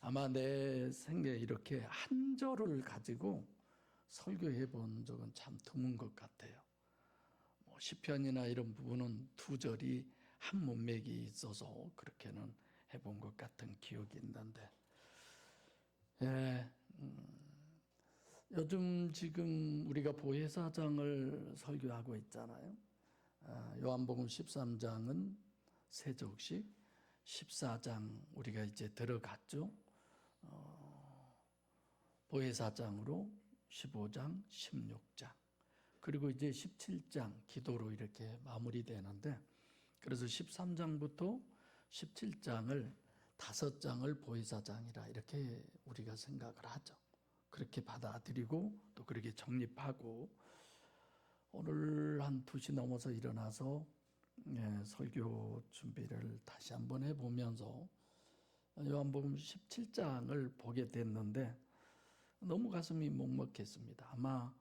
아마 내 생애에 이렇게 한 절을 가지고 설교해 본 적은 참 드문 것 같아요. 시편이나 이런 부분은 두 절이 한 문맥이 있어서 그렇게는 해본 것 같은 기억이 있는데, 요즘 지금 우리가 보혜사장을 설교하고 있잖아요. 요한복음 13장은 세 적씩, 14장 우리가 이제 들어갔죠. 보혜사장으로 15장, 16장, 그리고 이제 17장 기도로 이렇게 마무리되는데, 그래서 13장부터 17장을 5장을 보혜사장이라 이렇게 우리가 생각을 하죠. 그렇게 받아들이고 또 그렇게 정립하고, 오늘 한 2시 넘어서 일어나서 설교 준비를 다시 한번 해보면서 요한복음 17장을 보게 됐는데 너무 가슴이 먹먹했습니다. 아마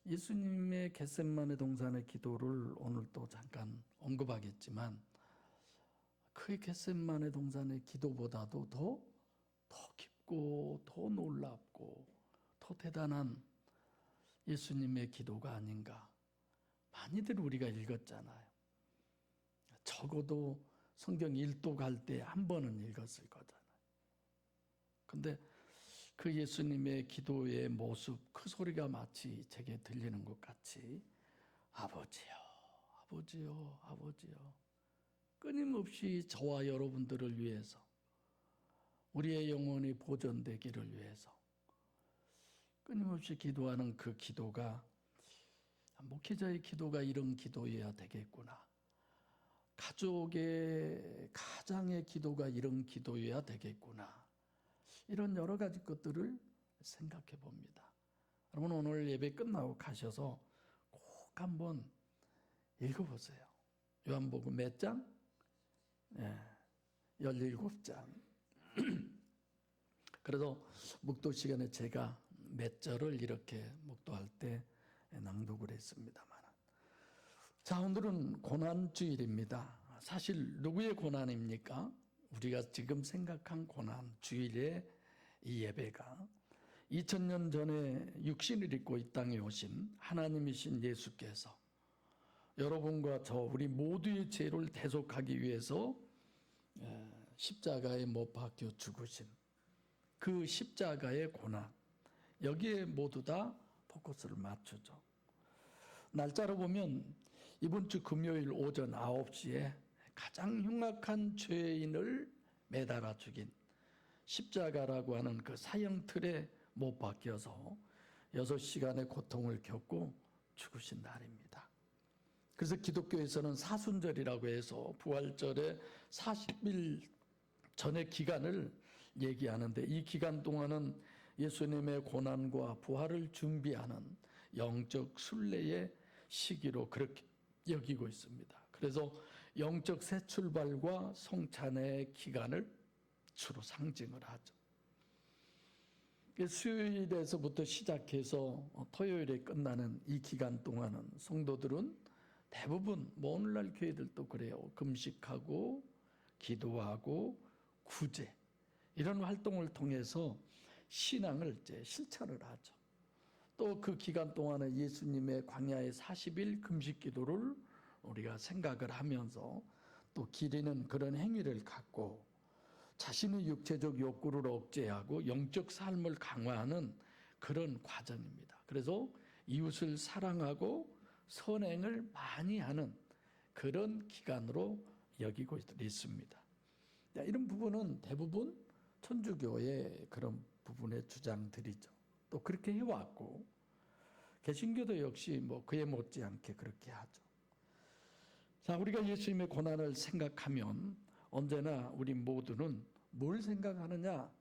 예수님의 겟세마네 동산의 기도를 오늘 또 잠깐 언급하겠지만, 그 겟세마네 동산의 기도보다도 더 깊고 더 놀랍고 더 대단한 예수님의 기도가 아닌가. 많이들 우리가 읽었잖아요. 적어도 성경 일독 할 때 한 번은 읽었을 거잖아요. 근데 그 예수님의 기도의 모습, 그 소리가 마치 제게 들리는 것 같이, 아버지요, 아버지요, 아버지요. 끊임없이 저와 여러분들을 위해서, 우리의 영혼이 보존되기를 위해서 끊임없이 기도하는 그 기도가, 목회자의 기도가 이런 기도여야 되겠구나. 가장의 기도가 이런 기도여야 되겠구나. 이런 여러 가지 것들을 생각해 봅니다. 여러분, 오늘 예배 끝나고 가셔서 꼭 한번 읽어보세요. 요한복음 몇 장? 17장. 그래서 묵도 시간에 제가 몇 절을 이렇게 묵도할 때 낭독을 했습니다만, 자, 오늘은 고난주일입니다. 사실 누구의 고난입니까? 우리가 지금 생각한 고난주일의 이 예배가 2000년 전에 육신을 입고 이 땅에 오신 하나님이신 예수께서 여러분과 저 우리 모두의 죄를 대속하기 위해서 십자가에 못 박혀 죽으신 그 십자가의 고난, 여기에 모두 다 포커스를 맞추죠. 날짜로 보면 이번 주 금요일 오전 9시에 가장 흉악한 죄인을 매달아 죽인 십자가라고 하는 그 사형틀에 못 박혀서 6시간의 고통을 겪고 죽으신 날입니다. 그래서 기독교에서는 사순절이라고 해서 부활절의 40일 전의 기간을 얘기하는데, 이 기간 동안은 예수님의 고난과 부활을 준비하는 영적 순례의 시기로 그렇게 여기고 있습니다. 그래서 영적 새 출발과 성찬의 기간을 주로 상징을 하죠. 수요일에서부터 시작해서 토요일에 끝나는 이 기간 동안은 성도들은 대부분, 오늘날 교회들도 그래요, 금식하고 기도하고 구제, 이런 활동을 통해서 신앙을 이제 실천을 하죠. 또 그 기간 동안에 예수님의 광야의 40일 금식 기도를 우리가 생각을 하면서 또 기리는 그런 행위를 갖고 자신의 육체적 욕구를 억제하고 영적 삶을 강화하는 그런 과정입니다. 그래서 이웃을 사랑하고 선행을 많이 하는 그런 기간으로 여기고 있습니다. 이런 부분은 대부분 천주교의 그런 부분의 주장들이죠. 또 그렇게 해왔고, 개신교도 역시 그에 못지않게 그렇게 하죠. 자, 우리가 예수님의 고난을 생각하면 언제나 우리 모두는 뭘 생각하느냐?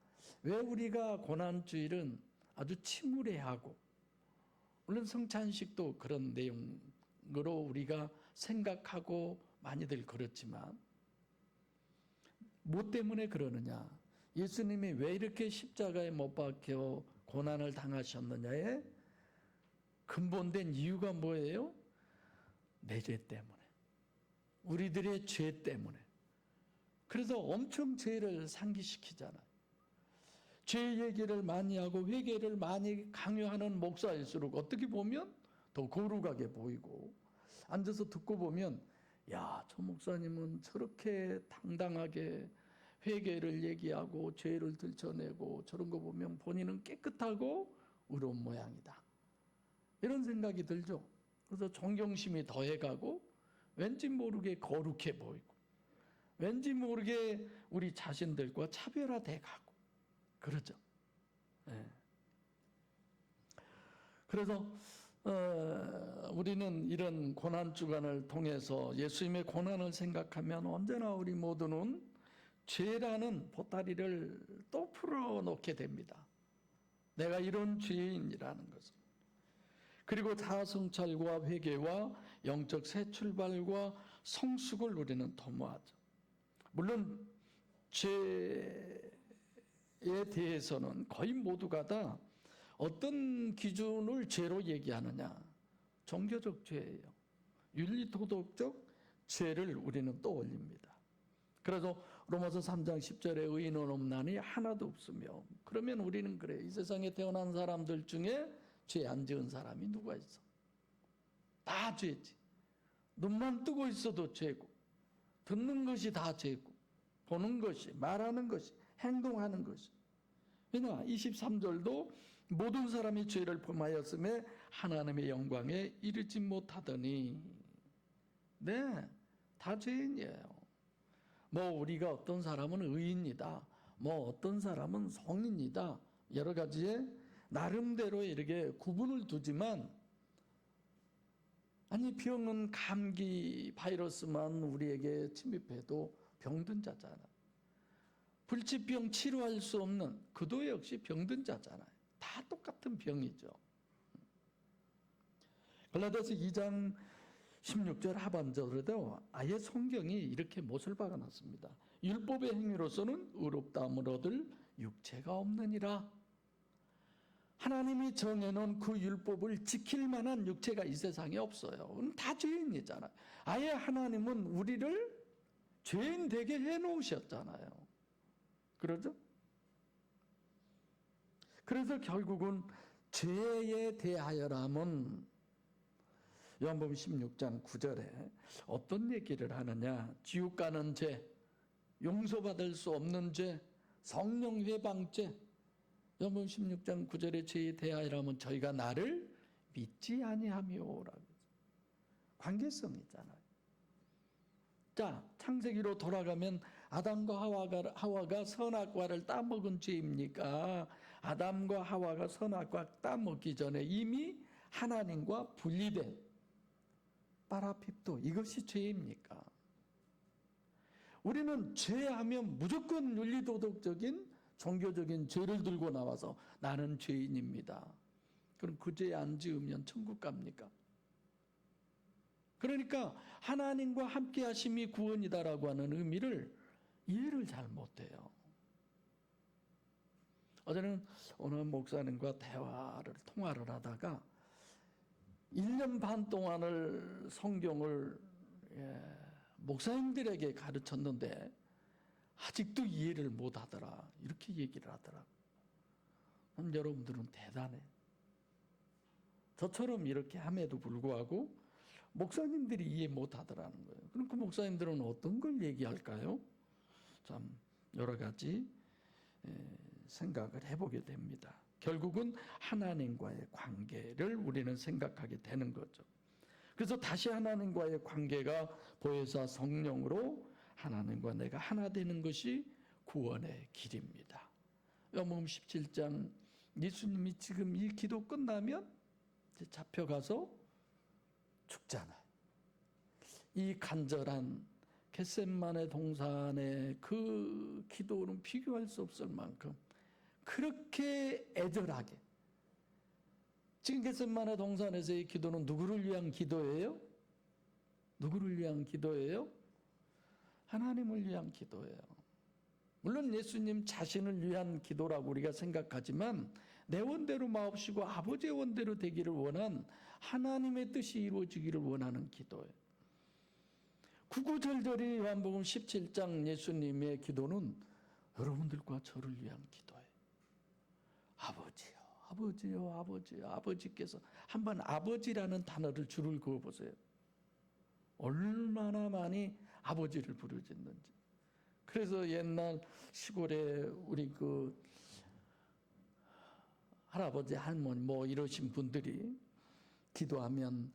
왜 우리가 고난주일은 아주 침울해하고, 물론 성찬식도 그런 내용으로 우리가 생각하고 많이들 그렇지만, 뭐 때문에 그러느냐? 예수님이 왜 이렇게 십자가에 못 박혀 고난을 당하셨느냐에 근본된 이유가 뭐예요? 내 죄 때문에, 우리들의 죄 때문에. 그래서 엄청 죄를 상기시키잖아요. 죄 얘기를 많이 하고 회개를 많이 강요하는 목사일수록 어떻게 보면 더 거룩하게 보이고, 앉아서 듣고 보면 야, 저 목사님은 저렇게 당당하게 회개를 얘기하고 죄를 들춰내고 저런 거 보면 본인은 깨끗하고 의로운 모양이다, 이런 생각이 들죠. 그래서 존경심이 더해가고 왠지 모르게 거룩해 보이고 왠지 모르게 우리 자신들과 차별화돼 가고 그러죠. 네. 그래서 우리는 이런 고난 주간을 통해서 예수님의 고난을 생각하면 언제나 우리 모두는 죄라는 보따리를 또 풀어놓게 됩니다. 내가 이런 죄인이라는 것을. 그리고 자아성찰과 회개와 영적 새 출발과 성숙을 우리는 도모하죠. 물론 죄에 대해서는 거의 모두가 다 어떤 기준을 죄로 얘기하느냐, 종교적 죄예요. 윤리도덕적 죄를 우리는 떠올립니다. 그래서 로마서 3장 10절에 의인은 없나니 하나도 없으며, 그러면 우리는 그래, 이 세상에 태어난 사람들 중에 죄 안 지은 사람이 누가 있어? 다 죄지. 눈만 뜨고 있어도 죄고, 듣는 것이 다 죄고, 보는 것이, 말하는 것이, 행동하는 것이. 왜냐 23절도 모든 사람이 죄를 범하였음에 하나님의 영광에 이르지 못하더니, 네, 다 죄인이에요. 뭐 우리가 어떤 사람은 의인이다, 뭐 어떤 사람은 성인이다, 여러 가지의 나름대로 이렇게 구분을 두지만, 아니 병은 감기 바이러스만 우리에게 침입해도 병든 자잖아. 불치병 치료할 수 없는 그도 역시 병든 자잖아요. 다 똑같은 병이죠. 갈라디아서 2장 16절 하반절에도 아예 성경이 이렇게 못을 박아놨습니다. 율법의 행위로서는 의롭다함을 얻을 육체가 없느니라. 하나님이 정해놓은 그 율법을 지킬 만한 육체가 이 세상에 없어요. 다 죄인이잖아요. 아예 하나님은 우리를 죄인 되게 해놓으셨잖아요. 그러죠? 그래서 결국은 죄에 대하여라면 요한복음 16장 9절에 어떤 얘기를 하느냐, 지옥 가는 죄, 용서받을 수 없는 죄, 성령 회방죄. 요한복음 16장 9절에 죄에 대하여라면 저희가 나를 믿지 아니하며라고. 관계성이 있잖아요. 자, 창세기로 돌아가면 아담과 하와가 선악과를 따먹은 죄입니까? 아담과 하와가 선악과 따먹기 전에 이미 하나님과 분리된 파라핍도, 이것이 죄입니까? 우리는 죄하면 무조건 윤리도덕적인 종교적인 죄를 들고 나와서 나는 죄인입니다. 그럼 그 죄 안 지으면 천국 갑니까? 그러니까 하나님과 함께 하심이 구원이다라고 하는 의미를 이해를 잘 못해요. 어제는 어느 목사님과 통화를 하다가 1년 반 동안을 성경을 목사님들에게 가르쳤는데 아직도 이해를 못하더라, 이렇게 얘기를 하더라고요. 여러분들은 대단해. 저처럼 이렇게 함에도 불구하고 목사님들이 이해 못하더라는 거예요. 그럼 그 목사님들은 어떤 걸 얘기할까요? 참 여러 가지 생각을 해보게 됩니다. 결국은 하나님과의 관계를 우리는 생각하게 되는 거죠. 그래서 다시 하나님과의 관계가 보혜사 성령으로 하나님과 내가 하나 되는 것이 구원의 길입니다. 요한복음 17장 예수님이 지금 이 기도 끝나면 이제 잡혀가서 죽잖아요. 이 간절한 겟세마네 동산의 그 기도는 비교할 수 없을 만큼 그렇게 애절하게, 지금 겟세마네 동산에서의 기도는 누구를 위한 기도예요? 누구를 위한 기도예요? 하나님을 위한 기도예요. 물론 예수님 자신을 위한 기도라고 우리가 생각하지만 내 원대로 마옵시고 아버지의 원대로 되기를 원한 하나님의 뜻이 이루어지기를 원하는 기도예요. 구구절절이 요한복음 17장 예수님의 기도는 여러분들과 저를 위한 기도예요. 아버지요, 아버지요, 아버지요. 아버지께서 한번 아버지라는 단어를 줄을 그어 보세요. 얼마나 많이 아버지를 부르짖는지. 그래서 옛날 시골에 우리 그 할아버지, 할머니 뭐 이러신 분들이 기도하면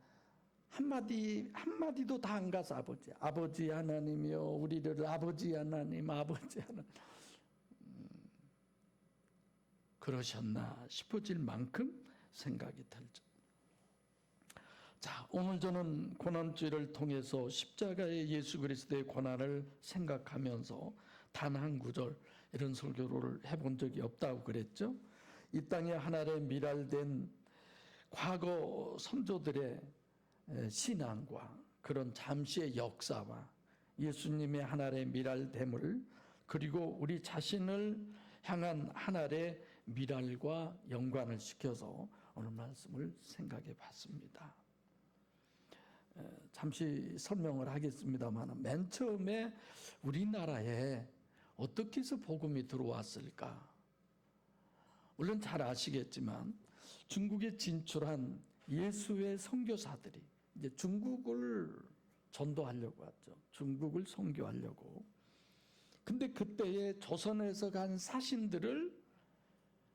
한마디도 다 안 가서 아버지 하나님이여 우리를 아버지 하나님, 아버지 하나님 그러셨나 싶어질 만큼 생각이 들죠. 자, 오늘 저는 고난주일을 통해서 십자가의 예수 그리스도의 고난을 생각하면서 단 한 구절 이런 설교를 해본 적이 없다고 그랬죠. 이 땅에 하나의 미랄된 과거 선조들의 신앙과 그런 잠시의 역사와 예수님의 하나의 미랄됨을 그리고 우리 자신을 향한 하나의 미랄과 연관을 시켜서 오늘 말씀을 생각해 봤습니다. 잠시 설명을 하겠습니다만 맨 처음에 우리나라에 어떻게 해서 복음이 들어왔을까? 물론 잘 아시겠지만 중국에 진출한 예수의 선교사들이 이제 중국을 전도하려고 왔죠. 중국을 선교하려고. 근데 그때에 조선에서 간 사신들을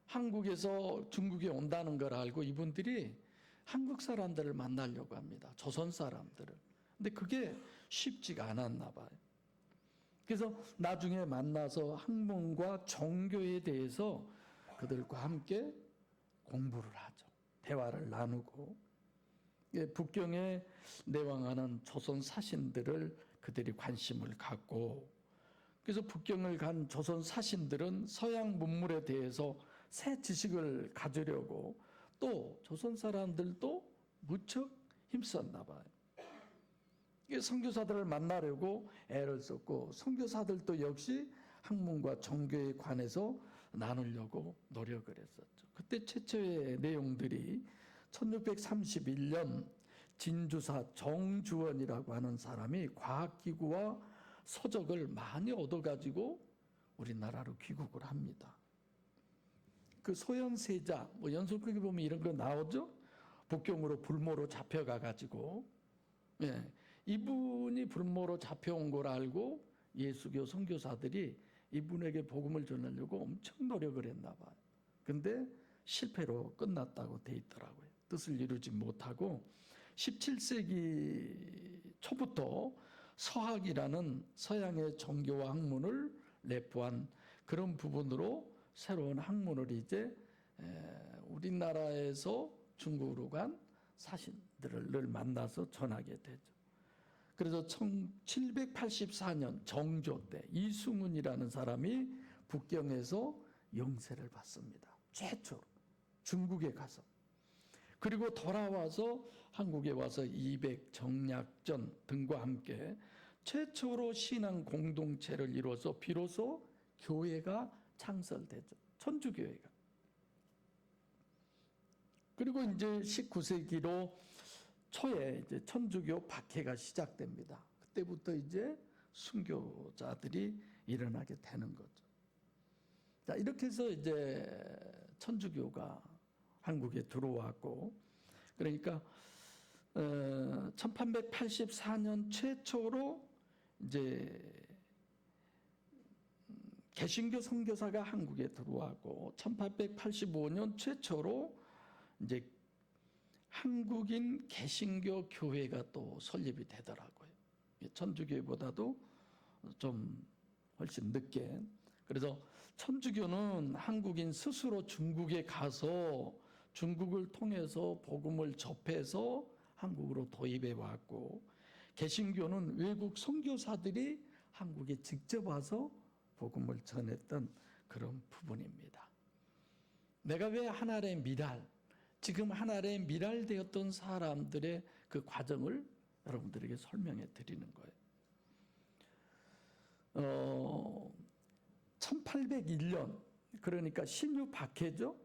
한국에서 중국에 온다는 걸 알고 이분들이 한국 사람들을 만나려고 합니다. 조선 사람들을. 근데 그게 쉽지가 않았나 봐요. 그래서 나중에 만나서 학문과 종교에 대해서 그들과 함께 공부를 하죠. 대화를 나누고 북경에 내왕하는 조선 사신들을 그들이 관심을 갖고 그래서 북경을 간 조선 사신들은 서양 문물에 대해서 새 지식을 가지려고 또 조선 사람들도 무척 힘썼나 봐요. 선교사들을 만나려고 애를 썼고 선교사들도 역시 학문과 종교에 관해서 나누려고 노력을 했었죠. 그때 최초의 내용들이 1631년 진주사 정주원이라고 하는 사람이 과학기구와 서적을 많이 얻어가지고 우리나라로 귀국을 합니다. 그 소현세자, 뭐 연속극에 보면 이런 거 나오죠? 북경으로 불모로 잡혀가가지고, 예, 이분이 불모로 잡혀온 걸 알고 예수교 선교사들이 이분에게 복음을 전하려고 엄청 노력을 했나 봐요. 근데 실패로 끝났다고 돼 있더라고요. 뜻을 이루지 못하고 17세기 초부터 서학이라는 서양의 종교와 학문을 내포한 그런 부분으로 새로운 학문을 이제 우리나라에서 중국으로 간 사신들을 늘 만나서 전하게 되죠. 그래서 1784년 정조 때 이승훈이라는 사람이 북경에서 영세를 받습니다. 최초로 중국에 가서. 그리고 돌아와서 한국에 와서 이백 정약전 등과 함께 최초로 신앙 공동체를 이루어서 비로소 교회가 창설되죠. 천주교회가. 그리고 이제 19세기로 초에 이제 천주교 박해가 시작됩니다. 그때부터 이제 순교자들이 일어나게 되는 거죠. 자, 이렇게 해서 이제 천주교가 한국에 들어왔고, 그러니까 1884년 최초로 이제 개신교 선교사가 한국에 들어왔고, 1885년 최초로 이제 한국인 개신교 교회가 또 설립이 되더라고요. 천주교보다도 좀 훨씬 늦게. 그래서 천주교는 한국인 스스로 중국에 가서 중국을 통해서 복음을 접해서 한국으로 도입해 왔고, 개신교는 외국 선교사들이 한국에 직접 와서 복음을 전했던 그런 부분입니다. 내가 왜 하나의 미랄, 지금 하나의 미랄되었던 사람들의 그 과정을 여러분들에게 설명해 드리는 거예요. 1801년, 그러니까 신유 박해죠.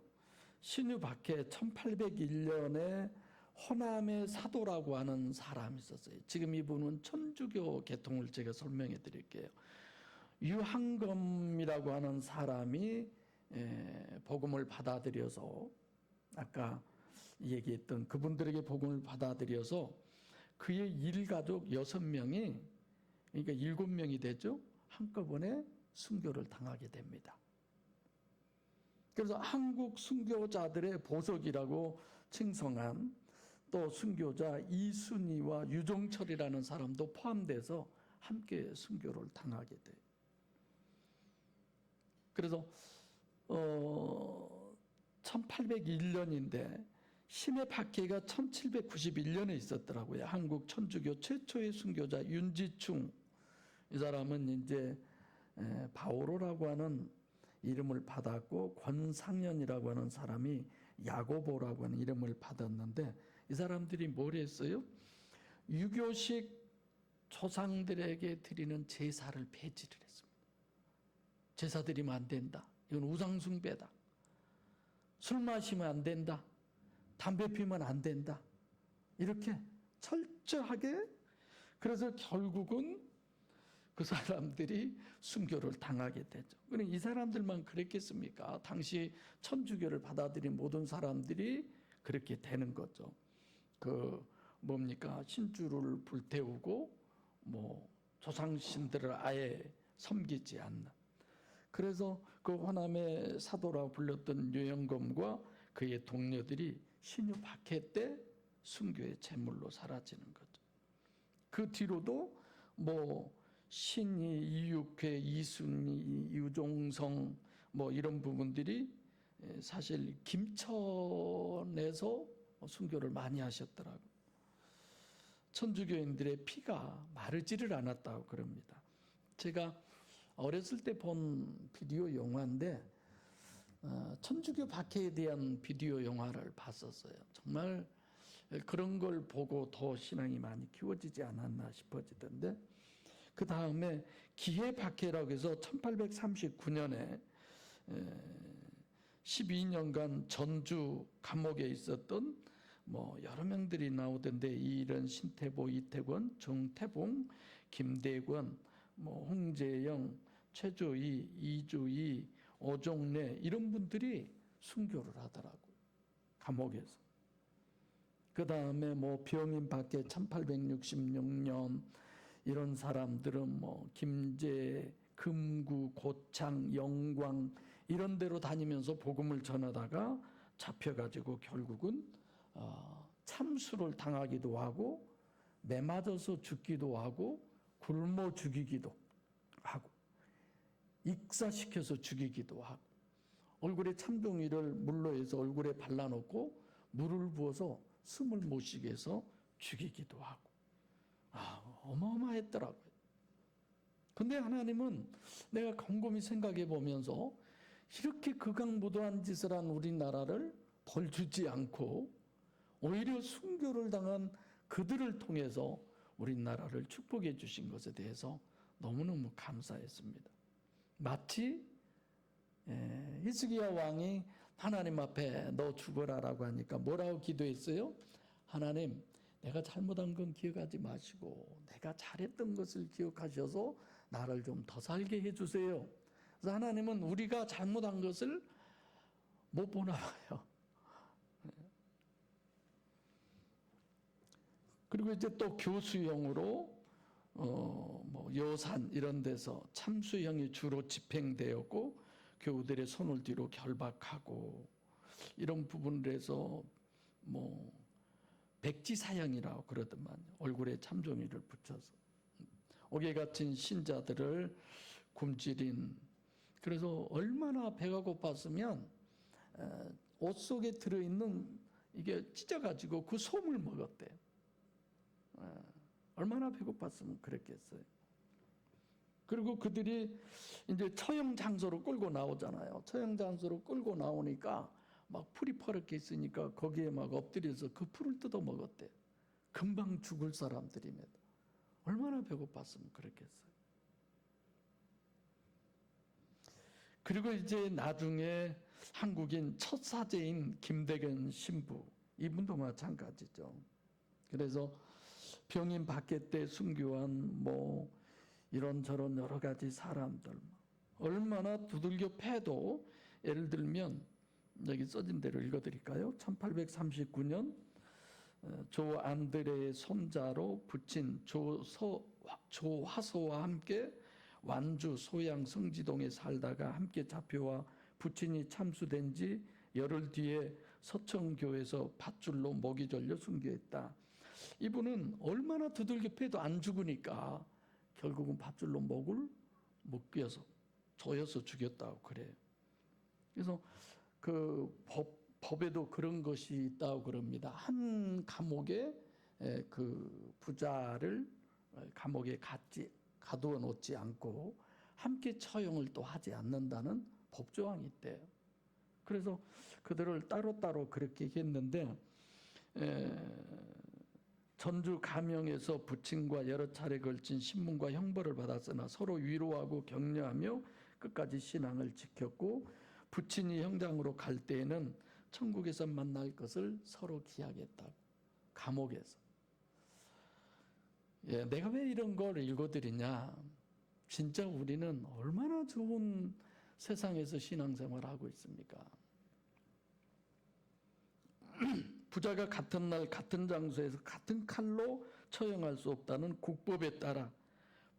신유 박해 1801년에 호남의 사도라고 하는 사람이 있었어요. 지금 이분은 천주교 계통을 제가 설명해 드릴게요. 유한검이라고 하는 사람이 복음을 받아들여서 아까 얘기했던 그분들에게 복음을 받아들여서 그의 일가족 6명이 그러니까 7명이 되죠. 한꺼번에 순교를 당하게 됩니다. 그래서 한국 순교자들의 보석이라고 칭송한 또 순교자 이순희와 유종철이라는 사람도 포함돼서 함께 순교를 당하게 돼요. 그래서 1801년인데 심해 박해가 1791년에 있었더라고요. 한국 천주교 최초의 순교자 윤지충, 이 사람은 이제 바오로라고 하는 이름을 받았고 권상현이라고 하는 사람이 야고보라고 하는 이름을 받았는데, 이 사람들이 뭘 했어요? 유교식 조상들에게 드리는 제사를 폐지를 했습니다. 제사 드리면 안 된다. 이건 우상숭배다. 술 마시면 안 된다. 담배 피우면 안 된다. 이렇게 철저하게. 그래서 결국은 그 사람들이 순교를 당하게 되죠. 그럼 이 사람들만 그랬겠습니까? 당시 천주교를 받아들인 모든 사람들이 그렇게 되는 거죠. 신주를 불태우고 조상신들을 아예 섬기지 않는. 그래서 그 호남의 사도라고 불렸던 유영검과 그의 동료들이 신유 박해 때 순교의 제물로 사라지는 거죠. 그 뒤로도 신이, 이육회, 이순희, 유종성 이런 부분들이 사실 김천에서 순교를 많이 하셨더라고요. 천주교인들의 피가 마르지를 않았다고 그럽니다. 제가 어렸을 때 본 비디오 영화인데 천주교 박해에 대한 비디오 영화를 봤었어요. 정말 그런 걸 보고 더 신앙이 많이 키워지지 않았나 싶어지던데, 그 다음에 기해 박해라고 해서 1839년에 12년간 전주 감옥에 있었던 여러 명들이 나오던데, 이런 신태보, 이태권, 정태봉, 김대권, 홍재영, 최조희, 이조희, 오종래 이런 분들이 순교를 하더라고요. 감옥에서. 그 다음에 병인 밖에 1866년 이런 사람들은 김제, 금구, 고창, 영광 이런 데로 다니면서 복음을 전하다가 잡혀가지고 결국은 참수를 당하기도 하고 매 맞아서 죽기도 하고 굶어 죽이기도 하고 익사시켜서 죽이기도 하고 얼굴에 참종이를 물로 해서 얼굴에 발라놓고 물을 부어서 숨을 못 쉬게 해서 죽이기도 하고 어마어마했더라고요. 근데 하나님은 내가 곰곰이 생각해 보면서 이렇게 극악무도한 짓을 한 우리나라를 벌 주지 않고 오히려 순교를 당한 그들을 통해서 우리나라를 축복해 주신 것에 대해서 너무너무 감사했습니다. 마치 히스기야 왕이 하나님 앞에 너 죽어라라고 하니까 뭐라고 기도했어요? 하나님, 내가 잘못한 건 기억하지 마시고 내가 잘했던 것을 기억하셔서 나를 좀 더 살게 해주세요. 그래서 하나님은 우리가 잘못한 것을 못 보나 봐요. 그리고 이제 또 교수형으로 여산 이런 데서 참수형이 주로 집행되었고 교우들의 손을 뒤로 결박하고 이런 부분에서 백지사형이라고 그러더만, 얼굴에 참종이를 붙여서 옥에 갇힌 신자들을 굶주린. 그래서 얼마나 배가 고팠으면 옷 속에 들어있는 이게 찢어가지고 그 솜을 먹었대요. 얼마나 배고팠으면 그랬겠어요. 그리고 그들이 이제 처형 장소로 끌고 나오잖아요. 처형 장소로 끌고 나오니까 막 풀이 퍼렇게 있으니까 거기에 막 엎드려서 그 풀을 뜯어 먹었대요. 금방 죽을 사람들입니다. 얼마나 배고팠으면 그랬겠어요. 그리고 이제 나중에 한국인 첫 사제인 김대건 신부, 이분도 마찬가지죠. 그래서 병인 박해 때 순교한 이런저런 여러 가지 사람들 얼마나 두들겨 패도, 예를 들면 여기 써진 대로 읽어드릴까요? 1839년 조 안드레의 손자로 붙인 조화소와 함께 완주 소양 성지동에 살다가 함께 잡혀와 부친이 참수된 지 열흘 뒤에 서천교에서 밧줄로 목이 졸려 순교했다. 이분은 얼마나 두들겨 패도 안 죽으니까 결국은 밧줄로 목을 묶여서 조여서 죽였다고 그래요. 그래서 그 법에도 그런 것이 있다고 그럽니다. 한 감옥에 그 부자를 감옥에 가두어 놓지 않고 함께 처형을 또 하지 않는다는 법조항이 있대요. 그래서 그들을 따로따로 그렇게 했는데 전주 가명에서 부친과 여러 차례 걸친 신문과 형벌을 받았으나 서로 위로하고 격려하며 끝까지 신앙을 지켰고 부친이 형장으로 갈 때에는 천국에서 만날 것을 서로 기약했다고. 감옥에서. 내가 왜 이런 걸 읽어드리냐. 진짜 우리는 얼마나 좋은 세상에서 신앙생활을 하고 있습니까? 부자가 같은 날 같은 장소에서 같은 칼로 처형할 수 없다는 국법에 따라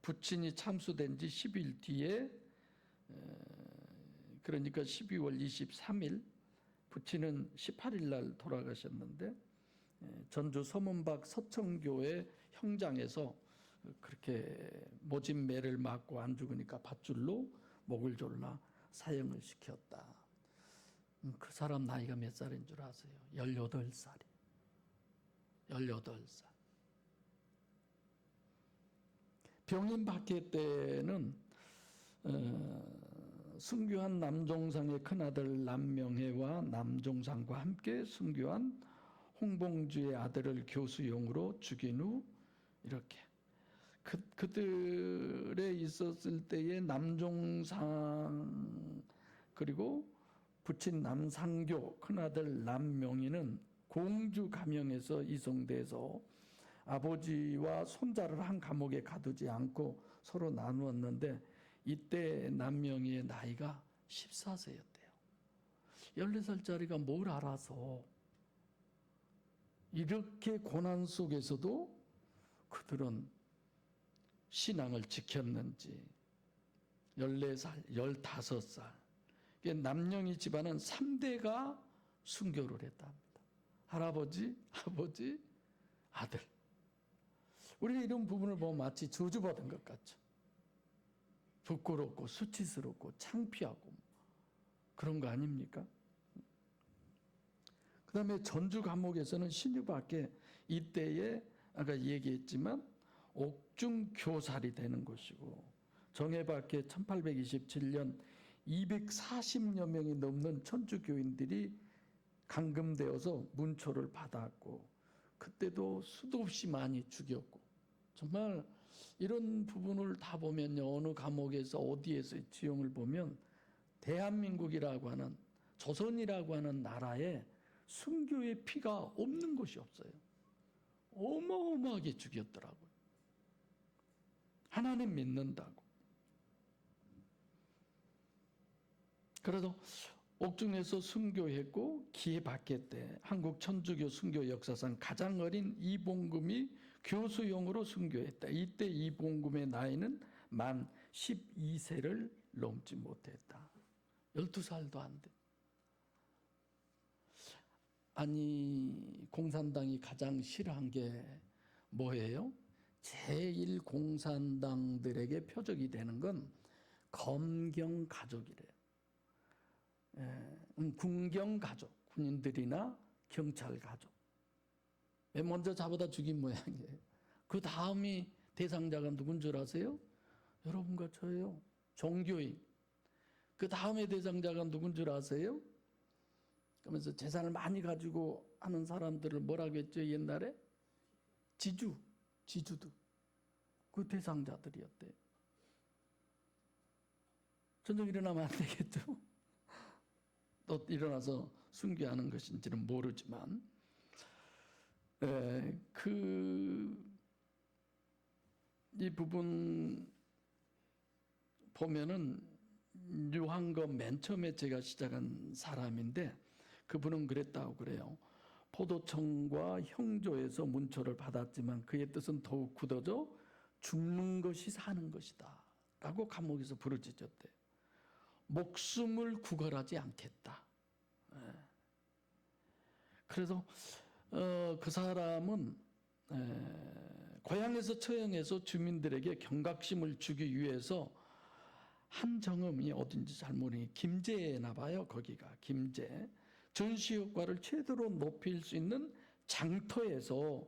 부친이 참수된 지 10일 뒤에, 그러니까 12월 23일, 부친은 18일 날 돌아가셨는데 전주 서문박 서천교회 형장에서 그렇게 모진 매를 맞고 안 죽으니까 밧줄로 목을 졸라 사형을 시켰다. 그 사람 나이가 몇 살인 줄 아세요? 18살이에요. 18살. 병임 박해 때는 순교한 남종상의 큰아들 남명혜와 남종상과 함께 순교한 홍봉주의 아들을 교수용으로 죽인 후 이렇게 그들에 있었을 때의 남종상 그리고 부친 남상교 큰아들 남명희는 공주 가명에서 이송돼서 아버지와 손자를 한 감옥에 가두지 않고 서로 나누었는데 이때 남명희의 나이가 14세였대요. 14살짜리가 뭘 알아서 이렇게 고난 속에서도 그들은 신앙을 지켰는지. 14살, 15살. 남영희 집안은 3대가 순교를 했답니다. 할아버지, 아버지, 아들. 우리가 이런 부분을 보면 마치 저주받은 것 같죠. 부끄럽고 수치스럽고 창피하고 그런 거 아닙니까? 그 다음에 전주 감옥에서는 신유밖에 이때에 아까 얘기했지만 옥중교살이 되는 것이고 정해밖에 1827년 240여 명이 넘는 천주교인들이 감금되어서 문초를 받았고 그때도 수도 없이 많이 죽였고 정말 이런 부분을 다 보면요. 어느 감옥에서 어디에서 지형을 보면 대한민국이라고 하는 조선이라고 하는 나라에 순교의 피가 없는 곳이 없어요. 어마어마하게 죽였더라고요. 하나님 믿는다고. 그래도 옥중에서 순교했고 기회박해 때 한국 천주교 순교 역사상 가장 어린 이봉금이 교수용으로 순교했다. 이때 이봉금의 나이는 만 12세를 넘지 못했다. 12살도 안 돼. 아니 공산당이 가장 싫어한 게 뭐예요? 제1공산당들에게 표적이 되는 건 검경가족이래요. 군경가족, 군인들이나 경찰가족. 먼저 잡아다 죽인 모양이에요. 그 다음이 대상자가 누군 줄 아세요? 여러분과 저예요. 종교인. 그 다음에 대상자가 누군 줄 아세요? 그러면서 재산을 많이 가지고 하는 사람들을 뭐라고 했죠? 옛날에? 지주도. 그 대상자들이었대요. 전쟁 일어나면 안 되겠죠? 또 일어나서 순교하는 것인지는 모르지만 이 부분 보면은 유한거 맨 처음에 제가 시작한 사람인데 그분은 그랬다고 그래요. 포도청과 형조에서 문초를 받았지만 그의 뜻은 더욱 굳어져 죽는 것이 사는 것이다 라고 감옥에서 부르짖었대요. 목숨을 구걸하지 않겠다. 그래서 그 사람은 고향에서 처형해서 주민들에게 경각심을 주기 위해서 한 정음이 어딘지 잘 모르니 김제나 봐요. 거기가 김제. 전시 효과를 최대로 높일 수 있는 장터에서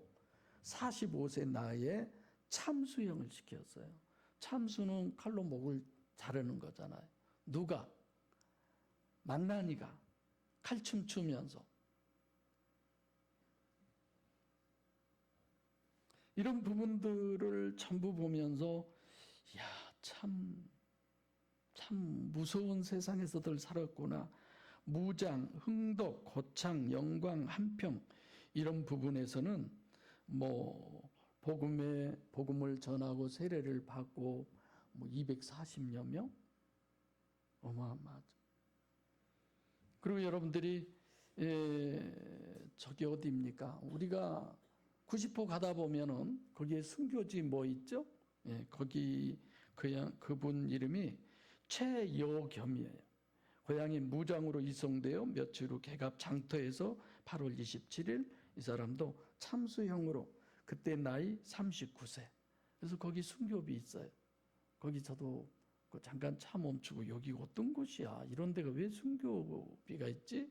45세 나이에 참수형을 시켰어요. 참수는 칼로 목을 자르는 거잖아요. 누가? 망나니가 칼춤 추면서. 이런 부분들을 전부 보면서 야, 참 무서운 세상에서들 살았구나. 무장, 흥덕, 고창, 영광, 한평 이런 부분에서는 뭐 복음을 전하고 세례를 받고 뭐 240여 명 어마어마하죠. 그리고 여러분들이 저기 어디입니까? 우리가 90호 가다 보면은 거기에 순교지 뭐 있죠? 거기 그분 이름이 최여겸이에요. 고향이 무장으로 이송되어 며칠 후 개갑 장터에서 8월 27일 이 사람도 참수형으로 그때 나이 39세. 그래서 거기 순교비 있어요. 거기 저도 잠깐 차 멈추고 여기 어떤 곳이야? 이런 데가 왜 순교비가 있지?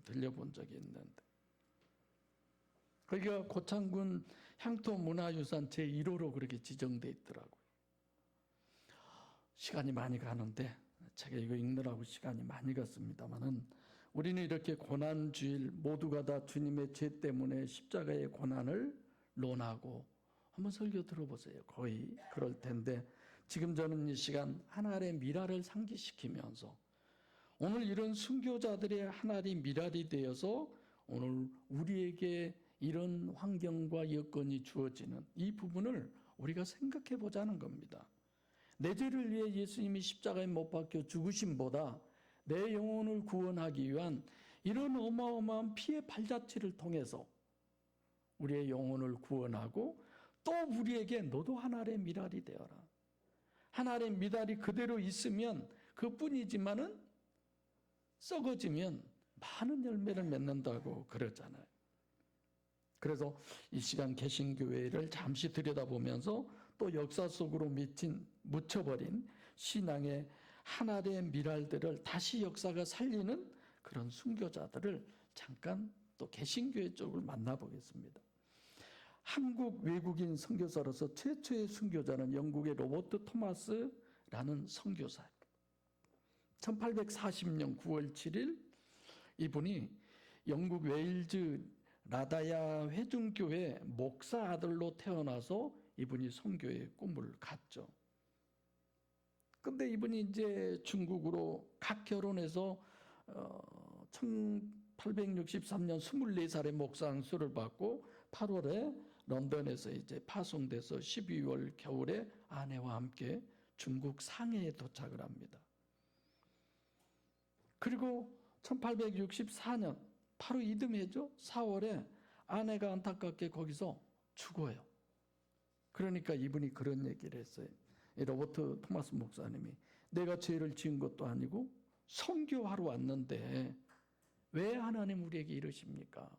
들려본 적이 있는데. 거기가 고창군 향토문화유산 제1호로 그렇게 지정돼 있더라고요. 시간이 많이 가는데 제가 이거 읽느라고 시간이 많이 갔습니다만은 우리는 이렇게 고난주일 모두가 다 주님의 죄 때문에 십자가의 고난을 논하고 한번 설교 들어보세요. 거의 그럴 텐데 지금 저는 이 시간 하나의 미랄을 상기시키면서 오늘 이런 순교자들의 하나의 미랄이 되어서 오늘 우리에게 이런 환경과 여건이 주어지는 이 부분을 우리가 생각해 보자는 겁니다. 내 죄를 위해 예수님이 십자가에 못 박혀 죽으심보다 내 영혼을 구원하기 위한 이런 어마어마한 피의 발자취를 통해서 우리의 영혼을 구원하고 또 우리에게 너도 하나의 미랄이 되어라. 하나의 미랄이 그대로 있으면 그뿐이지만은 썩어지면 많은 열매를 맺는다고 그러잖아요. 그래서 이 시간 개신교회를 잠시 들여다보면서 또 역사 속으로 묻혀버린 신앙의 하나의 미랄들을 다시 역사가 살리는 그런 순교자들을 잠깐 또 개신교회 쪽을 만나보겠습니다. 한국 외국인 선교사로서 최초의 순교자는 영국의 로버트 토마스라는 선교사예요. 1840년 9월 7일 이분이 영국 웨일즈 라다야 회중교회 목사 아들로 태어나서 이분이 선교의 꿈을 갖죠. 근데 이분이 이제 중국으로 각 결혼해서 1863년 24살에 목사 안수를 받고 8월에 런던에서 이제 파송돼서 12월 겨울에 아내와 함께 중국 상해에 도착을 합니다. 그리고 1864년 바로 이듬해죠. 4월에 아내가 안타깝게 거기서 죽어요. 그러니까 이분이 그런 얘기를 했어요. 로버트 토마스 목사님이 내가 죄를 지은 것도 아니고 선교하러 왔는데 왜 하나님 우리에게 이러십니까?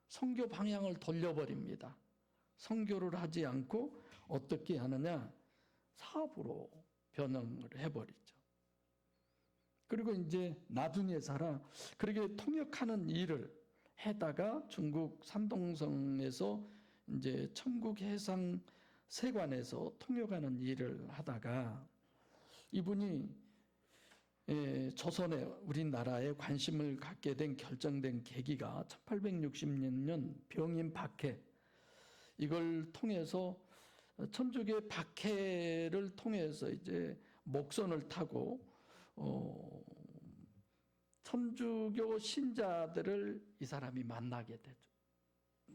선교 방향을 돌려버립니다. 선교를 하지 않고 어떻게 하느냐? 사업으로 변형을 해버리죠. 그리고 이제 나중에 살아 그렇게 통역하는 일을 해다가 중국 산동성에서 이제 천국 해상 세관에서 통역하는 일을 하다가 이분이 조선에 우리나라에 관심을 갖게 된 결정된 계기가 1860년 병인 박해 이걸 통해서 천주교 박해를 통해서 이제 목선을 타고 천주교 신자들을 이 사람이 만나게 되죠.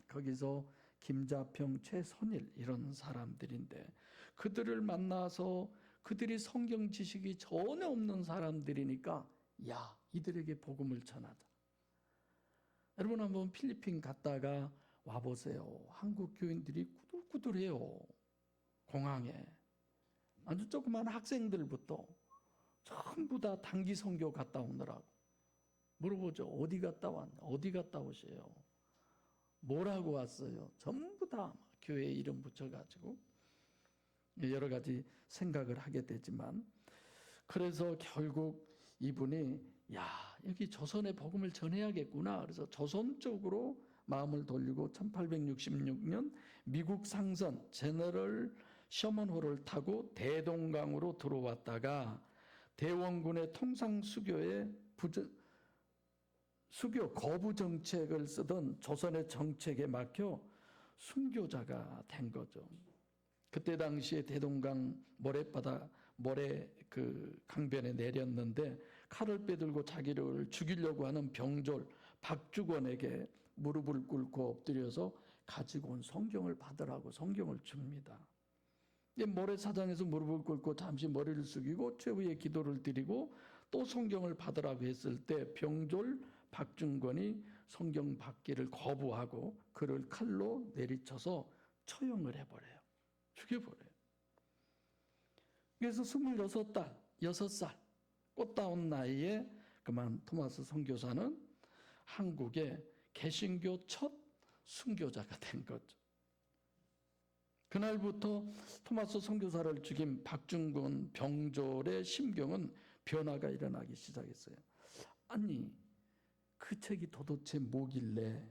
거기서 김자평, 최선일 이런 사람들인데 그들을 만나서 그들이 성경 지식이 전혀 없는 사람들이니까 야, 이들에게 복음을 전하자. 여러분 한번 필리핀 갔다가 와보세요. 한국 교인들이 꾸들꾸들해요. 공항에. 아주 조그만 학생들부터 전부 다 단기 선교 갔다 오느라고. 물어보죠. 어디 갔다 왔냐? 어디 갔다 오세요? 뭐라고 왔어요? 전부 다 교회 이름 붙여가지고 여러 가지 생각을 하게 되지만, 그래서 결국 이분이 야, 여기 조선의 복음을 전해야겠구나. 그래서 조선 쪽으로 마음을 돌리고 1866년 미국 상선 제너럴 셔먼호를 타고 대동강으로 들어왔다가 대원군의 통상 수교 거부 정책을 쓰던 조선의 정책에 막혀 순교자가 된 거죠. 그때 당시에 대동강 모래 강변에 내렸는데 칼을 빼들고 자기를 죽이려고 하는 병졸 박주권에게 무릎을 꿇고 엎드려서 가지고 온 성경을 받으라고 성경을 줍니다. 모래사장에서 무릎을 꿇고 잠시 머리를 숙이고 최후의 기도를 드리고 또 성경을 받으라고 했을 때 병졸 박중권이 성경 받기를 거부하고 그를 칼로 내리쳐서 처형을 해버려요. 죽여버려요. 그래서 6살 꽃다운 나이에 그만 토마스 선교사는 한국의 개신교 첫 순교자가 된 거죠. 그날부터 토마스 선교사를 죽인 박중권 병졸의 심경은 변화가 일어나기 시작했어요. 아니, 그 책이 도대체 뭐길래,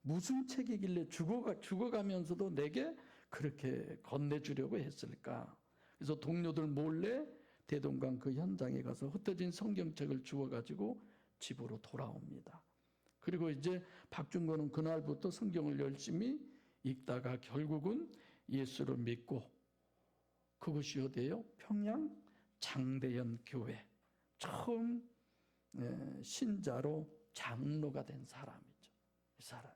무슨 책이길래 죽어가면서도 내게 그렇게 건네주려고 했을까? 그래서 동료들 몰래 대동강 그 현장에 가서 흩어진 성경책을 주워가지고 집으로 돌아옵니다. 그리고 이제 박중권은 그날부터 성경을 열심히 읽다가 결국은 예수를 믿고, 그것이 어디예요? 평양 장대연 교회 처음 신자로 장로가 된 사람이죠. 이 사람.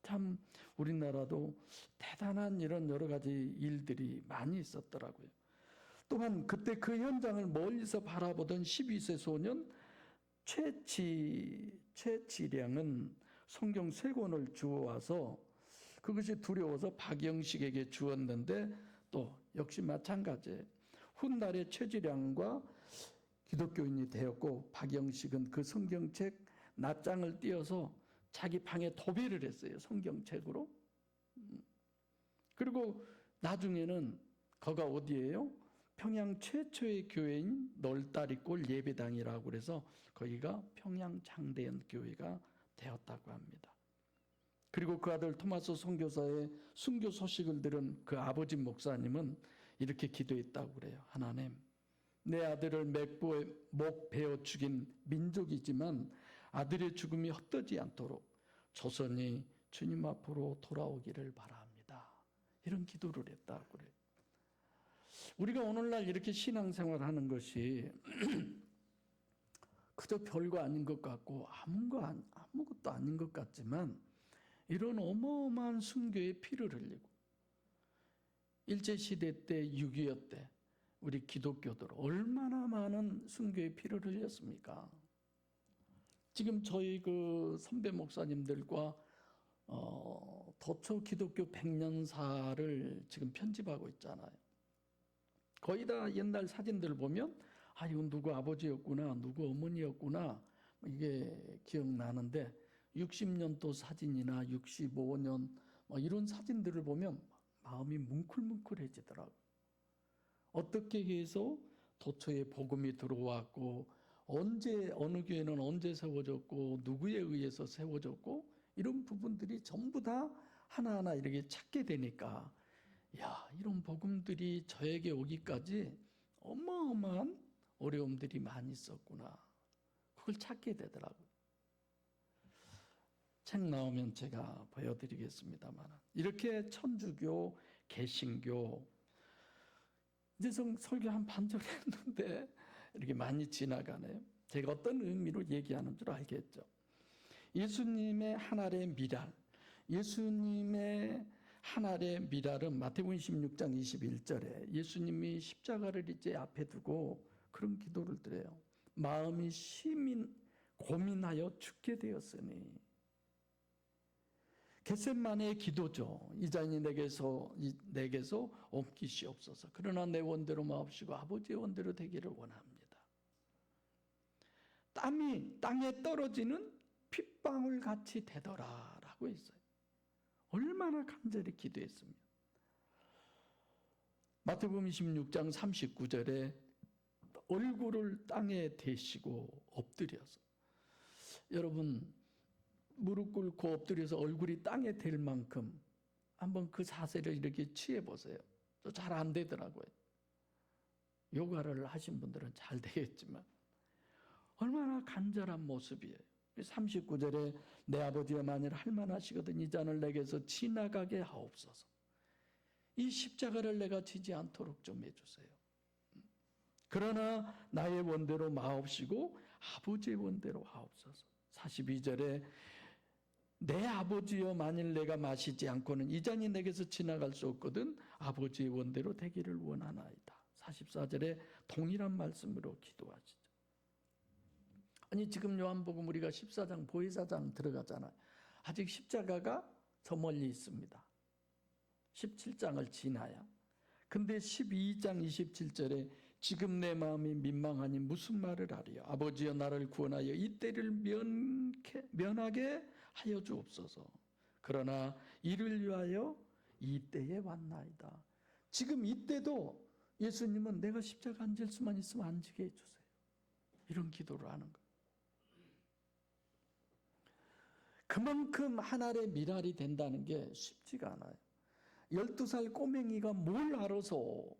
참 우리나라도 대단한 이런 여러 가지 일들이 많이 있었더라고요. 또한 그때 그 현장을 멀리서 바라보던 12세 소년 최치량은 성경 3권을 주워와서 그것이 두려워서 박영식에게 주었는데 또 역시 마찬가지예요. 훗날에 최치량과 기독교인이 되었고 박영식은 그 성경책 낱장을 띄어서 자기 방에 도배를 했어요. 성경책으로. 그리고 나중에는 거가 어디예요? 평양 최초의 교회인 널다리골 예배당이라고 그래서 거기가 평양 장대연 교회가 되었다고 합니다. 그리고 그 아들 토마스 선교사의 순교 소식을 들은 그 아버지 목사님은 이렇게 기도했다고 그래요. 하나님, 내 아들을 목 베어 죽인 민족이지만 아들의 죽음이 헛되지 않도록 조선이 주님 앞으로 돌아오기를 바랍니다. 이런 기도를 했다고 그래요. 우리가 오늘날 이렇게 신앙생활하는 것이 그저 별거 아닌 것 같고 아무것도 아닌 것 같지만 이런 어마어마한 순교의 피를 흘리고 일제시대 때 6.25 때 우리 기독교들 얼마나 많은 순교의 피를 흘렸습니까? 지금 저희 그 선배 목사님들과 도초 기독교 100년사를 지금 편집하고 있잖아요. 거의 다 옛날 사진들 보면 이건 누구 아버지였구나, 누구 어머니였구나, 이게 기억나는데 60년도 사진이나 65년 이런 사진들을 보면 마음이 뭉클뭉클해지더라고요. 어떻게 해서 도처에 복음이 들어왔고 언제 어느 교회는 언제 세워졌고 누구에 의해서 세워졌고 이런 부분들이 전부 다 하나하나 이렇게 찾게 되니까 야, 이런 복음들이 저에게 오기까지 어마어마한 어려움들이 많이 있었구나. 그걸 찾게 되더라고요. 책 나오면 제가 보여드리겠습니다만 이렇게 천주교, 개신교 이제 설교 한 반절 했는데 이렇게 많이 지나가네요. 제가 어떤 의미로 얘기하는 줄 알겠죠. 예수님의 한 알의 미랄, 예수님의 한 알의 밀알은 마태복음 16장 21절에 예수님이 십자가를 이제 앞에 두고 그런 기도를 드려요. 마음이 심히 고민하여 죽게 되었으니. 겟세마네의 기도죠. 이 잔이 내게서 옮기시옵소서. 그러나 내 원대로 마옵시고 아버지의 원대로 되기를 원합니다. 땀이 땅에 떨어지는 핏방울 같이 되더라라고 했어요. 얼마나 간절히 기도했습니다. 마태복음 26장 39절에 얼굴을 땅에 대시고 엎드려서, 여러분 무릎 꿇고 엎드려서 얼굴이 땅에 댈 만큼 한번 그 자세를 이렇게 취해 보세요. 잘 안 되더라고요. 요가를 하신 분들은 잘 되겠지만 얼마나 간절한 모습이에요. 39절에 내 아버지가 만일 할만하시거든 이 잔을 내게서 지나가게 하옵소서. 이 십자가를 내가 지지 않도록 좀 해주세요. 그러나 나의 원대로 마옵시고 아버지의 원대로 하옵소서. 42절에 내 아버지여 만일 내가 마시지 않고는 이 잔이 내게서 지나갈 수 없거든 아버지의 원대로 되기를 원하나이다. 44절에 동일한 말씀으로 기도하시죠. 아니 지금 요한복음 우리가 14장 보혜사장 들어가잖아요. 아직 십자가가 저 멀리 있습니다. 17장을 지나야. 근데 12장 27절에 지금 내 마음이 민망하니 무슨 말을 하리요. 아버지여 나를 구원하여 이 때를 면하게 하여 주옵소서. 그러나 이를 위하여 이 때에 왔나이다. 지금 이때도 예수님은 내가 십자가 안 질 수만 있으면 안 지게 해주세요. 이런 기도를 하는 거예요. 그만큼 한 알의 밀알이 된다는 게 쉽지가 않아요. 12살 꼬맹이가 뭘 알아서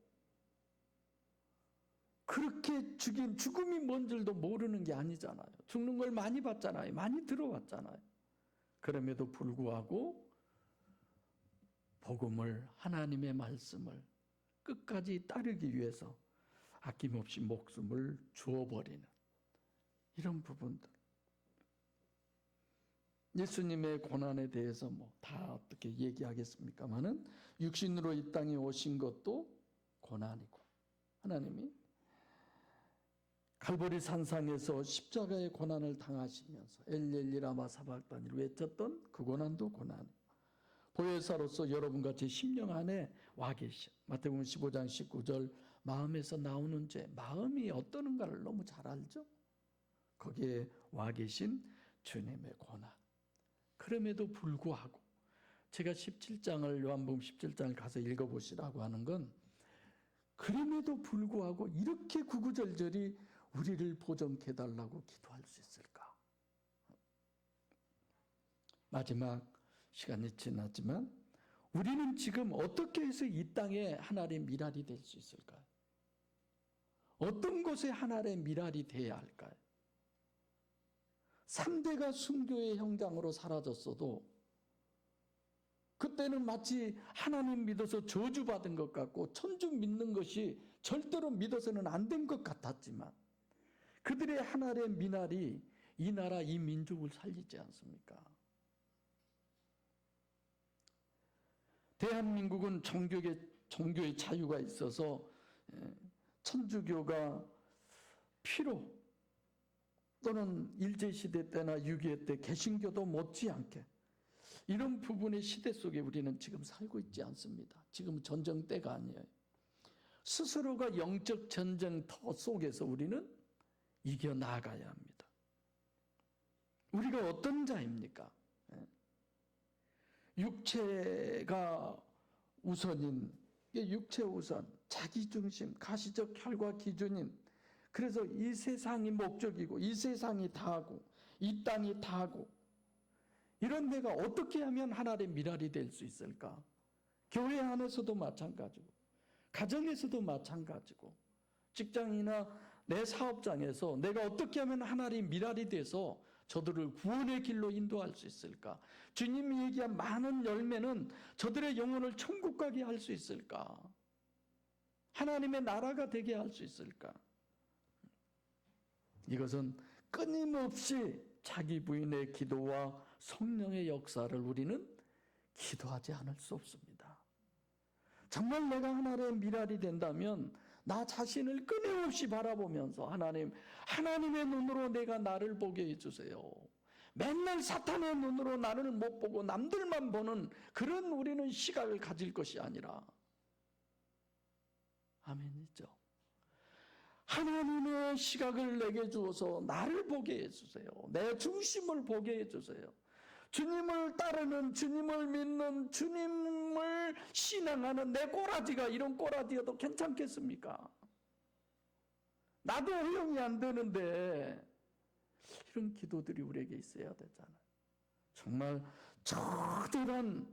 그렇게 죽음이 뭔 줄도 모르는 게 아니잖아요. 죽는 걸 많이 봤잖아요. 많이 들어왔잖아요. 그럼에도 불구하고 복음을, 하나님의 말씀을 끝까지 따르기 위해서 아낌없이 목숨을 주어버리는 이런 부분들. 예수님의 고난에 대해서 다 어떻게 얘기하겠습니까마는 육신으로 이 땅에 오신 것도 고난이고, 하나님이 갈보리 산상에서 십자가의 고난을 당하시면서 엘리 라마 사박다니를 외쳤던 그 고난도 고난이고, 보혜사로서 여러분과 제 심령 안에 와 계신 마태복음 15장 19절 마음에서 나오는 죄, 마음이 어떠는가를 너무 잘 알죠. 거기에 와 계신 주님의 고난. 그럼에도 불구하고 제가 17장을 요한복음 17장을 가서 읽어보시라고 하는 건 그럼에도 불구하고 이렇게 구구절절히 우리를 보존케 해달라고 기도할 수 있을까? 마지막 시간이 지났지만 우리는 지금 어떻게 해서 이 땅에 하나의 밀알이 될 수 있을까요? 어떤 곳에 하나의 밀알이 돼야 할까요? 3대가 순교의 현장으로 사라졌어도 그때는 마치 하나님 믿어서 저주받은 것 같고 천주 믿는 것이 절대로 믿어서는 안 된 것 같았지만 그들의 하나의 밀알이 이 나라 이 민족을 살리지 않습니까? 대한민국은 종교의 자유가 있어서 천주교가 피로 또는 일제시대 때나 6.25 때 개신교도 못지않게 이런 부분의 시대 속에 우리는 지금 살고 있지 않습니다. 지금 전쟁 때가 아니에요. 스스로가 영적 전쟁터 속에서 우리는 이겨나가야 합니다. 우리가 어떤 자입니까? 육체가 우선인, 육체 우선, 자기중심, 가시적 혈과 기준인, 그래서 이 세상이 목적이고 이 세상이 다하고 이 땅이 다하고 이런 데가 어떻게 하면 하나의 밀알이 될 수 있을까? 교회 안에서도 마찬가지고 가정에서도 마찬가지고 직장이나 내 사업장에서 내가 어떻게 하면 하나의 밀알이 돼서 저들을 구원의 길로 인도할 수 있을까? 주님이 얘기한 많은 열매는 저들의 영혼을 천국 가게 할 수 있을까? 하나님의 나라가 되게 할 수 있을까? 이것은 끊임없이 자기 부인의 기도와 성령의 역사를 우리는 기도하지 않을 수 없습니다. 정말 내가 하나님의 미랄이 된다면 나 자신을 끊임없이 바라보면서 하나님의 눈으로 내가 나를 보게 해주세요. 맨날 사탄의 눈으로 나를 못 보고 남들만 보는 그런 우리는 시각을 가질 것이 아니라, 아멘이죠. 하나님의 시각을 내게 주어서 나를 보게 해주세요. 내 중심을 보게 해주세요. 주님을 따르는, 주님을 믿는, 주님을 신앙하는 내 꼬라지가 이런 꼬라지여도 괜찮겠습니까? 나도 허용이 안 되는데 이런 기도들이 우리에게 있어야 되잖아요. 정말 저들한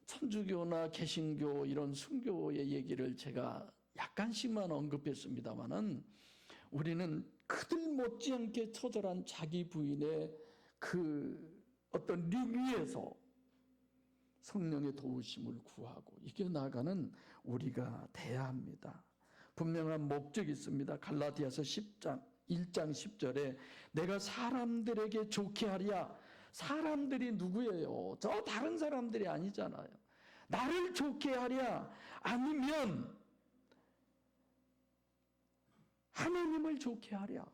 천주교나 개신교 이런 순교의 얘기를 제가 약간씩만 언급했습니다마는 우리는 그들 못지않게 처절한 자기 부인의 그 어떤 리뷰에서 성령의 도우심을 구하고 이겨나가는 우리가 돼야 합니다. 분명한 목적이 있습니다. 갈라디아서 1장 10절에 내가 사람들에게 좋게 하랴. 사람들이 누구예요? 저 다른 사람들이 아니잖아요. 나를 좋게 하랴. 아니면 하나님을 좋게 하랴.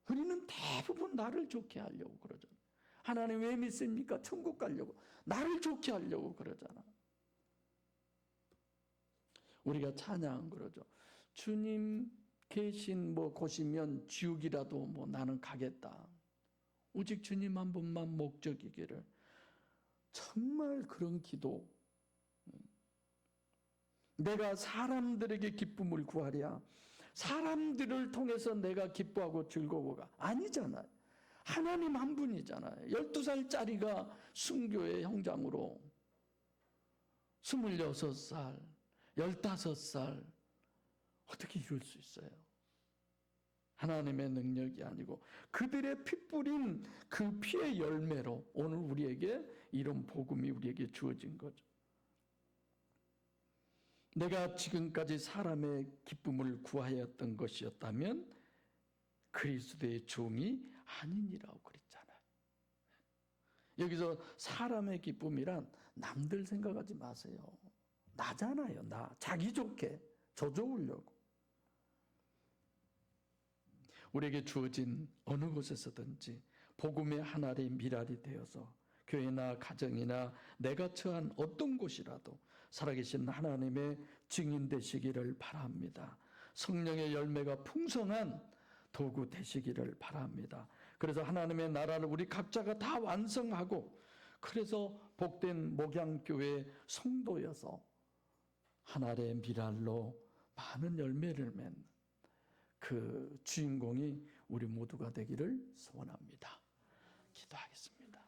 우리는 대부분 나를 좋게 하려고 그러잖아요. 하나님 왜 믿습니까? 천국 가려고. 나를 좋게 하려고 그러잖아. 우리가 찬양 그러죠. 주님 계신 곳이면 지옥이라도 나는 가겠다. 오직 주님 한 분만 목적이기를. 정말 그런 기도. 내가 사람들에게 기쁨을 구하랴. 사람들을 통해서 내가 기뻐하고 즐거워가 아니잖아요. 하나님 한 분이잖아요. 12살짜리가 순교의 형장으로 26살, 15살 어떻게 이룰 수 있어요? 하나님의 능력이 아니고 그들의 피 뿌린 그 피의 열매로 오늘 우리에게 이런 복음이 우리에게 주어진 거죠. 내가 지금까지 사람의 기쁨을 구하였던 것이었다면 그리스도의 종이 아니니라고 그랬잖아요. 여기서 사람의 기쁨이란 남들 생각하지 마세요. 나잖아요. 나. 자기 좋게. 저 좋으려고. 우리에게 주어진 어느 곳에서든지 복음의 하나의 미랄이 되어서 교회나 가정이나 내가 처한 어떤 곳이라도 살아계신 하나님의 증인 되시기를 바랍니다. 성령의 열매가 풍성한 도구 되시기를 바랍니다. 그래서 하나님의 나라를 우리 각자가 다 완성하고 그래서 복된 목양교회 성도여서 하나의 미랄로 많은 열매를 맺는 그 주인공이 우리 모두가 되기를 소원합니다. 기도하겠습니다.